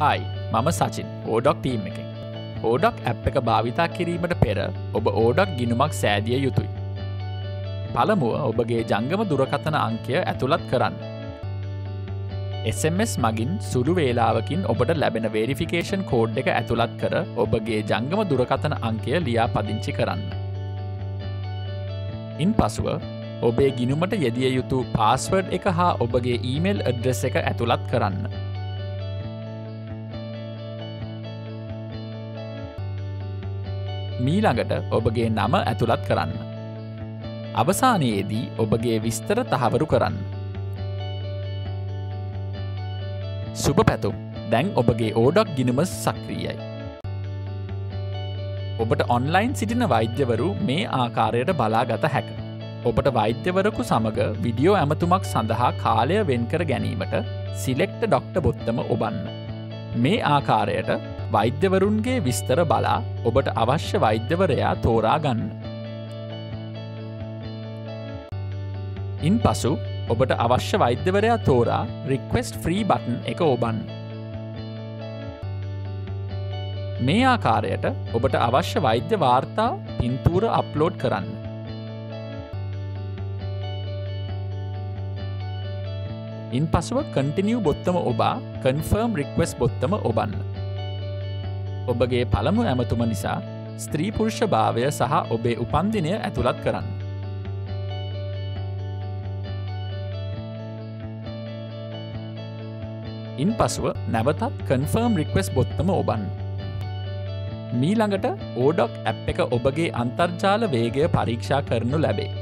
Hi, මම සචින් oDoc team එකෙන්. oDoc app එක භාවිතා කිරීමට පෙර ඔබ oDoc ගිණුමක් සෑදිය යුතුයි. පළමුව ඔබගේ ජංගම දුරකථන අංකය ඇතුළත් කරන්න. SMS මගින් සුළු වේලාවකින් ඔබට ලැබෙන verification code එක ඇතුළත් කර ඔබගේ ජංගම දුරකථන අංකය ලියා පදිංචි කරන්න. ඉන්පසුව ඔබේ ගිණුමට යෙදිය යුතු පාස්වර්ඩ් එක හා ඔබගේ ඊමේල් ඇඩ්‍රස් එක ඇතුළත් කරන්න. මීළඟට ඔබගේ නම ඇතුළත් කරන්න. අවසානයේදී ඔබගේ විස්තර තහවුරු කරන්න. සුබ පැතුම්. දැන් ඔබගේ oDoc ගිණුම සක්‍රියයි. ඔබට ඔන්ලයින් සිටින වෛද්‍යවරු මේ ආකාරයට බලාගත හැක. ඔබට වෛද්‍යවරකු සමග විඩියෝ ඇමතුමක් සඳහා කාලය වෙන්කර ගැනීමට සිලෙක්ට ඩොක්ටර් බොත්තම ඔබන්න. මේ ආකාරයට වෛද්‍යවරුන්ගේ විස්තර බලා ඔබට අවශ්‍ය වෛද්‍යවරයා තෝරා ගන්න. ඉන්පසු ඔබට අවශ්‍ය වෛද්‍යවරයා තෝරා රික්වෙස්ට් ෆ්‍රී බටන් එක ඔබන්න. මේ ආකාරයට ඔබට අවශ්‍ය වෛද්‍ය වාර්තා පින්තූර අප්ලෝඩ් කරන්න. ඉන්පසුව continue බොත්තම ඔබා confirm request බොත්තම ඔබන්න. ඔබගේ පළමු ඇමතුම නිසා ස්ත්‍රී පුරුෂ භාවය සහ ඔබේ උපන්දිනය ඇතුළත් කරන්න. ඉන්පසුව නැවතත් confirm request බොත්තම ඔබන්න. මීළඟට oDoc app එක ඔබගේ අන්තර්ජාල වේගය පරීක්ෂා කරනු ලැබේ.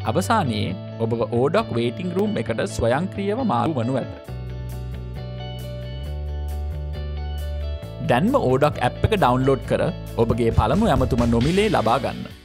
අවසානයේ ඔබව oDoc waiting room එකට ස්වයංක්‍රීයව මාරු වනු ඇත. දැන්ම oDoc app එක ඩවුන්ලෝඩ් කර ඔබගේ පළමු ඇමතුම නොමිලේ ලබා ගන්න.